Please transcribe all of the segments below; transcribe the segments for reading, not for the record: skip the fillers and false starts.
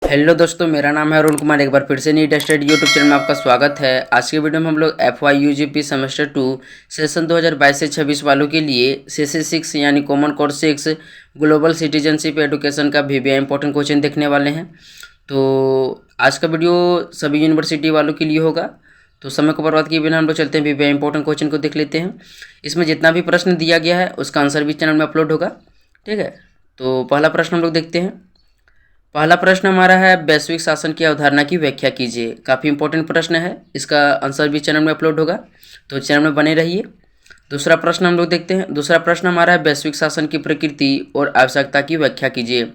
Hello दोस्तों, मेरा नाम है अरुण कुमार। एक बार फिर से नीट स्टडी यूट्यूब चैनल में आपका स्वागत है। आज के वीडियो में हम लोग FY UGP सेमेस्टर 2 सेशन 2022 से 26 वालों के लिए CC6 यानी common core 6 global citizenship education का VBA इंपॉर्टेंट क्वेश्चन देखने वाले हैं। तो आज का वीडियो सभी यूनिवर्सिटी वालों के लिए होगा। तो समय को बर्बाद किए बिना हम लोग चलते हैं VBA इंपॉर्टेंट क्वेश्चन को देख लेते हैं। इसमें जितना भी प्रश्न दिया गया है उसका आंसर भी चैनल में अपलोड होगा, ठीक है। तो पहला प्रश्न हम लोग देखते हैं। पहला प्रश्न हमारा है, वैश्विक शासन की अवधारणा की व्याख्या कीजिए। काफ़ी इंपॉर्टेंट प्रश्न है, इसका आंसर भी चैनल में अपलोड होगा, तो चैनल में बने रहिए। दूसरा प्रश्न हम लोग देखते हैं। दूसरा प्रश्न हमारा है, वैश्विक शासन की प्रकृति और आवश्यकता की व्याख्या कीजिए।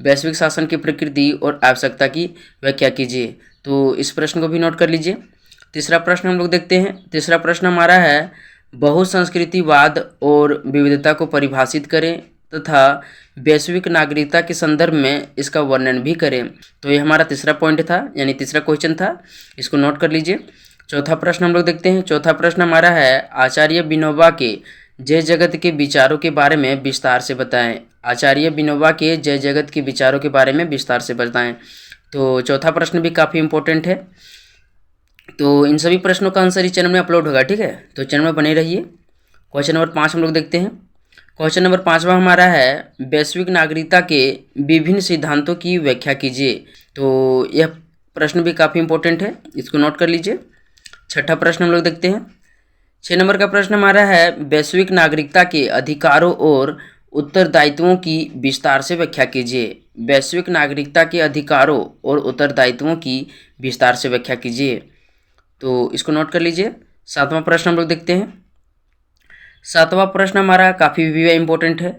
वैश्विक शासन की प्रकृति और आवश्यकता की व्याख्या कीजिए, तो इस प्रश्न को भी नोट कर लीजिए। तीसरा प्रश्न हम लोग देखते हैं। तीसरा प्रश्न हमारा है, बहुसंस्कृतिवाद और विविधता को परिभाषित करें तथा वैश्विक नागरिकता के संदर्भ में इसका वर्णन भी करें। तो ये हमारा तीसरा पॉइंट था, यानी तीसरा क्वेश्चन था, इसको नोट कर लीजिए। चौथा प्रश्न हम लोग देखते हैं। चौथा प्रश्न हमारा है, आचार्य विनोबा के जय जगत के विचारों के बारे में विस्तार से बताएं। आचार्य विनोबा के जय जगत के विचारों के बारे में विस्तार से बताएं। तो चौथा प्रश्न भी काफ़ी इंपॉर्टेंट है। तो इन सभी प्रश्नों का आंसर इस चैनल में अपलोड होगा, ठीक है। तो चैनल में बने रहिए। क्वेश्चन नंबर 5 हम लोग देखते हैं। क्वेश्चन नंबर 5वां हमारा है, वैश्विक नागरिकता के विभिन्न सिद्धांतों की व्याख्या कीजिए। तो यह प्रश्न भी काफ़ी इंपॉर्टेंट है, इसको नोट कर लीजिए। छठा प्रश्न हम लोग देखते हैं। 6 नंबर का प्रश्न हमारा है, वैश्विक नागरिकता के अधिकारों और उत्तरदायित्वों की विस्तार से व्याख्या कीजिए। वैश्विक नागरिकता के अधिकारों और उत्तरदायित्वों की विस्तार से व्याख्या कीजिए, तो इसको नोट कर लीजिए। 7वां प्रश्न हम लोग देखते हैं। 7वां प्रश्न हमारा काफ़ी भी इंपॉर्टेंट है।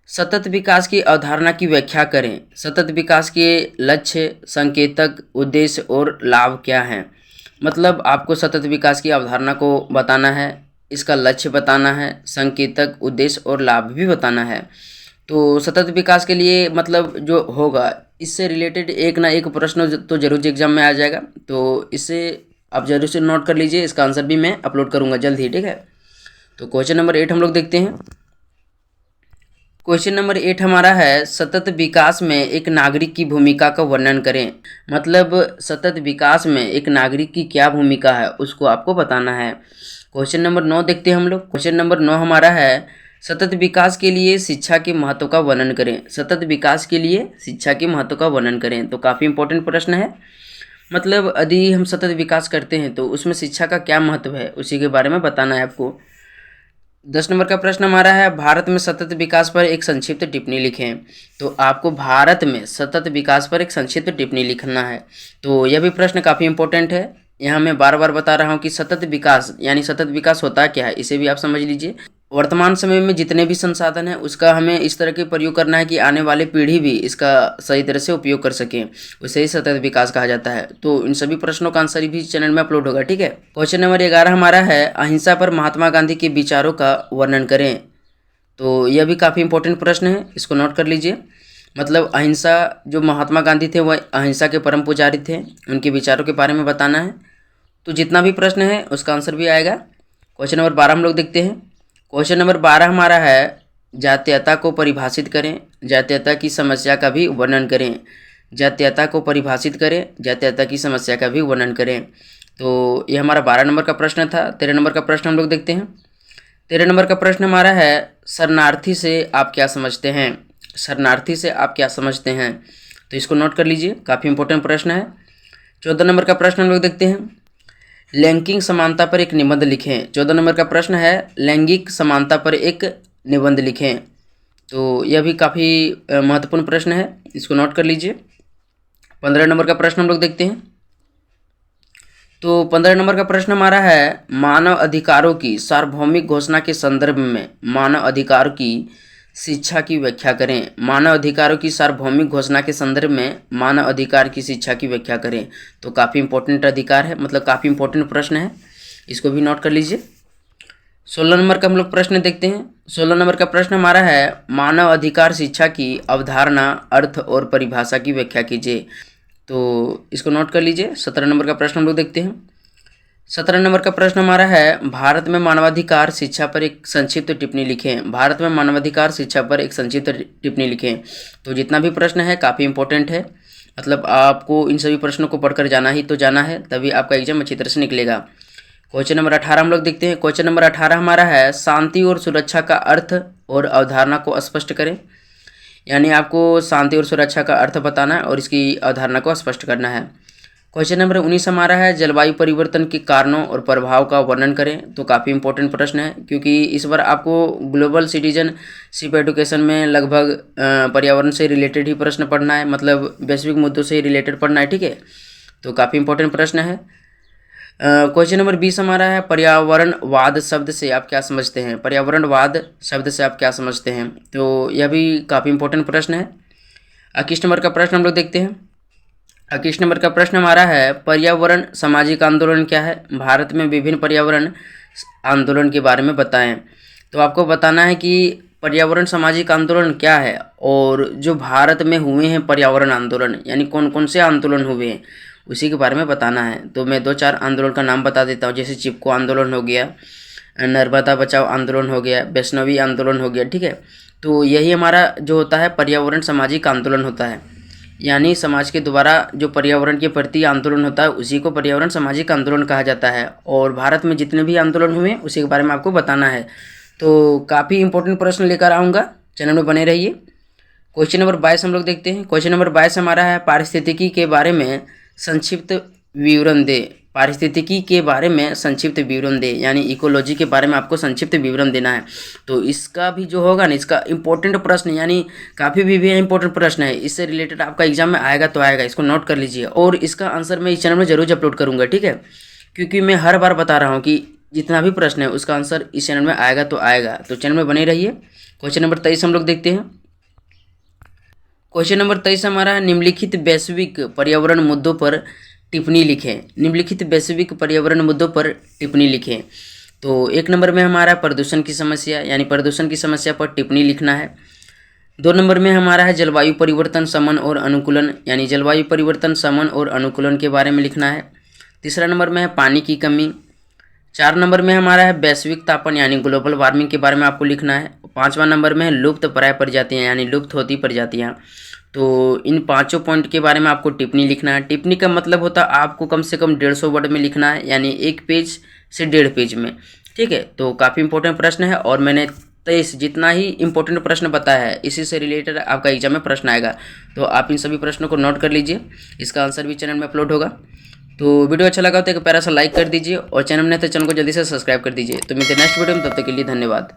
सतत विकास की अवधारणा की व्याख्या करें। सतत विकास के लक्ष्य, संकेतक, उद्देश्य और लाभ क्या हैं। मतलब आपको सतत विकास की अवधारणा को बताना है, इसका लक्ष्य बताना है, संकेतक, उद्देश्य और लाभ भी बताना है। तो सतत विकास के लिए मतलब जो होगा, इससे रिलेटेड एक ना एक प्रश्न तो जरूर एग्जाम में आ जाएगा, तो इससे आप जरूर से नोट कर लीजिए। इसका आंसर भी मैं अपलोड करूँगा जल्द ही, ठीक है। तो क्वेश्चन नंबर 8 हम लोग देखते हैं। क्वेश्चन नंबर 8 हमारा है, सतत विकास में एक नागरिक की भूमिका का वर्णन करें। मतलब सतत विकास में एक नागरिक की क्या भूमिका है उसको आपको बताना है। क्वेश्चन नंबर 9 देखते हैं हम लोग। क्वेश्चन नंबर 9 हमारा है, सतत विकास के लिए शिक्षा के महत्व का वर्णन करें। सतत विकास के लिए शिक्षा के महत्व का वर्णन करें, तो काफ़ी इंपॉर्टेंट प्रश्न है। मतलब यदि हम सतत विकास करते हैं तो उसमें शिक्षा का क्या महत्व है, उसी के बारे में बताना है आपको। 10 नंबर का प्रश्न हमारा है, भारत में सतत विकास पर एक संक्षिप्त टिप्पणी लिखें। तो आपको भारत में सतत विकास पर एक संक्षिप्त टिप्पणी लिखना है। तो यह भी प्रश्न काफ़ी इंपॉर्टेंट है। यहाँ मैं बार बार बता रहा हूँ कि सतत विकास यानी सतत विकास होता क्या है, इसे भी आप समझ लीजिए। वर्तमान समय में जितने भी संसाधन हैं उसका हमें इस तरह के प्रयोग करना है कि आने वाले पीढ़ी भी इसका सही तरह से उपयोग कर सकें, उसे ही सतत विकास कहा जाता है। तो इन सभी प्रश्नों का आंसर भी चैनल में अपलोड होगा, ठीक है। क्वेश्चन नंबर 11 हमारा है, अहिंसा पर महात्मा गांधी के विचारों का वर्णन करें। तो यह भी काफ़ी इंपॉर्टेंट प्रश्न है, इसको नोट कर लीजिए। मतलब अहिंसा, जो महात्मा गांधी थे वह अहिंसा के परम पुजारी थे, उनके विचारों के बारे में बताना है। तो जितना भी प्रश्न है उसका आंसर भी आएगा। क्वेश्चन नंबर 12 हम लोग देखते हैं। क्वेश्चन नंबर 12 हमारा है, जातीयता को परिभाषित करें। जातीयता की समस्या का भी वर्णन करें। जातीयता को परिभाषित करें, जातीयता की समस्या का भी वर्णन करें। तो ये हमारा 12 नंबर का प्रश्न था। 13 नंबर का प्रश्न हम लोग देखते हैं। 13 नंबर का प्रश्न हमारा है, शरणार्थी से आप क्या समझते हैं। शरणार्थी से आप क्या समझते हैं, तो इसको नोट कर लीजिए, काफ़ी इंपॉर्टेंट प्रश्न है। 14 नंबर का प्रश्न हम लोग देखते हैं। लैंगिक समानता पर एक निबंध लिखें। 14 नंबर का प्रश्न है, लैंगिक समानता पर एक निबंध लिखें। तो यह भी काफ़ी महत्वपूर्ण प्रश्न है, इसको नोट कर लीजिए। 15 नंबर का प्रश्न हम लोग देखते हैं। तो 15 नंबर का प्रश्न हमारा है, मानव अधिकारों की सार्वभौमिक घोषणा के संदर्भ में मानव अधिकार की शिक्षा की व्याख्या करें। मानव अधिकारों की सार्वभौमिक घोषणा के संदर्भ में मानव अधिकार की शिक्षा की व्याख्या करें। तो काफ़ी इंपॉर्टेंट अधिकार है, मतलब काफ़ी इंपॉर्टेंट प्रश्न है, इसको भी नोट कर लीजिए। 16 नंबर का हम लोग प्रश्न देखते हैं। 16 नंबर का प्रश्न हमारा है, मानव अधिकार शिक्षा की अवधारणा, अर्थ और परिभाषा की व्याख्या कीजिए। तो इसको नोट कर लीजिए। 17 नंबर का प्रश्न हम लोग देखते हैं। 17 नंबर का प्रश्न हमारा है, भारत में मानवाधिकार शिक्षा पर एक संक्षिप्त टिप्पणी लिखें। भारत में मानवाधिकार शिक्षा पर एक संक्षिप्त टिप्पणी लिखें। तो जितना भी प्रश्न है काफ़ी इंपॉर्टेंट है, मतलब आपको इन सभी प्रश्नों को पढ़कर जाना ही तो जाना है, तभी आपका एग्जाम अच्छी तरह से निकलेगा। क्वेश्चन नंबर 18 हम लोग देखते हैं। क्वेश्चन नंबर 18 हमारा है शांति और सुरक्षा का अर्थ और अवधारणा को स्पष्ट करें। यानी आपको शांति और सुरक्षा का अर्थ बताना है और इसकी अवधारणा को स्पष्ट करना है। क्वेश्चन नंबर 19 हमारा है जलवायु परिवर्तन के कारणों और प्रभाव का वर्णन करें। तो काफ़ी इंपॉर्टेंट प्रश्न है, क्योंकि इस बार आपको ग्लोबल सिटीजनशिप एजुकेशन में लगभग पर्यावरण से रिलेटेड ही प्रश्न पढ़ना है, मतलब वैश्विक मुद्दों से रिलेटेड पढ़ना है, ठीक है। तो काफ़ी इंपॉर्टेंट प्रश्न है। क्वेश्चन नंबर 20 हमारा है पर्यावरणवाद शब्द से आप क्या समझते हैं। पर्यावरणवाद शब्द से आप क्या समझते हैं, तो यह भी काफ़ी इंपॉर्टेंट प्रश्न है। 21 नंबर का प्रश्न हम लोग देखते हैं। 21 नंबर का प्रश्न हमारा है पर्यावरण सामाजिक आंदोलन क्या है। भारत में विभिन्न पर्यावरण आंदोलन के बारे में बताएं। तो आपको बताना है कि पर्यावरण सामाजिक आंदोलन क्या है और जो भारत में हुए हैं पर्यावरण आंदोलन, यानी कौन कौन से आंदोलन हुए हैं, उसी के बारे में बताना है। तो मैं 2-4 आंदोलन का नाम बता देता हूँ, जैसे चिपको आंदोलन हो गया, नर्मदा बचाओ आंदोलन हो गया, वैष्णवी आंदोलन हो गया, ठीक है। तो यही हमारा जो होता है पर्यावरण सामाजिक आंदोलन होता है, यानी समाज के द्वारा जो पर्यावरण के प्रति आंदोलन होता है उसी को पर्यावरण सामाजिक आंदोलन कहा जाता है। और भारत में जितने भी आंदोलन हुए उसी के बारे में आपको बताना है। तो काफ़ी इंपॉर्टेंट प्रश्न लेकर आऊँगा, चैनल में बने रहिए। क्वेश्चन नंबर 22 हम लोग देखते हैं। क्वेश्चन नंबर 22 हमारा है पारिस्थितिकी के बारे में संक्षिप्त विवरण दे। पारिस्थितिकी के बारे में संक्षिप्त विवरण दे, यानी इकोलॉजी के बारे में आपको संक्षिप्त विवरण देना है। तो इसका भी जो होगा ना, इसका इंपॉर्टेंट प्रश्न, यानी काफ़ी भी इंपॉर्टेंट प्रश्न है, इससे रिलेटेड आपका एग्जाम में आएगा तो आएगा, इसको नोट कर लीजिए। और इसका आंसर मैं इस चैनल में जरूर अपलोड करूँगा, ठीक है, क्योंकि मैं हर बार बता रहा हूँ कि जितना भी प्रश्न है उसका आंसर इस चैनल में आएगा तो आएगा, तो चैनल में बने रहिए। क्वेश्चन नंबर 23 हम लोग देखते हैं। क्वेश्चन नंबर 23 हमारा है निम्नलिखित वैश्विक पर्यावरण मुद्दों पर टिप्पणी लिखें। निम्नलिखित वैश्विक पर्यावरण मुद्दों पर टिप्पणी लिखें। तो 1 नंबर में हमारा प्रदूषण की समस्या, यानी प्रदूषण की समस्या पर टिप्पणी लिखना है। 2 नंबर में हमारा है जलवायु परिवर्तन शमन और अनुकूलन, यानी जलवायु परिवर्तन शमन और अनुकूलन के बारे में लिखना है। 3रा नंबर में है पानी की कमी। 4 नंबर में हमारा है वैश्विक तापन, यानी ग्लोबल वार्मिंग के बारे में आपको लिखना है। 5वां नंबर में है लुप्त प्राय प्रजातियाँ, यानी लुप्त होती प्रजातियाँ। तो इन 5 पॉइंट के बारे में आपको टिप्पणी लिखना है। टिप्पणी का मतलब होता है आपको कम से कम 150 वर्ड में लिखना है, यानी 1 पेज से 1.5 पेज में, ठीक है। तो काफ़ी इंपॉर्टेंट प्रश्न है और मैंने 23 जितना ही इंपॉर्टेंट प्रश्न बताया है इसी से रिलेटेड आपका एग्जाम में प्रश्न आएगा। तो आप इन सभी प्रश्नों को नोट कर लीजिए, इसका आंसर भी चैनल में अपलोड होगा। तो वीडियो अच्छा लगा तो एक प्यारा सा लाइक कर दीजिए और चैनल में नहीं तो चैनल को जल्दी से सब्सक्राइब कर दीजिए। तो मिलते हैं नेक्स्ट वीडियो में, तब तक के लिए धन्यवाद।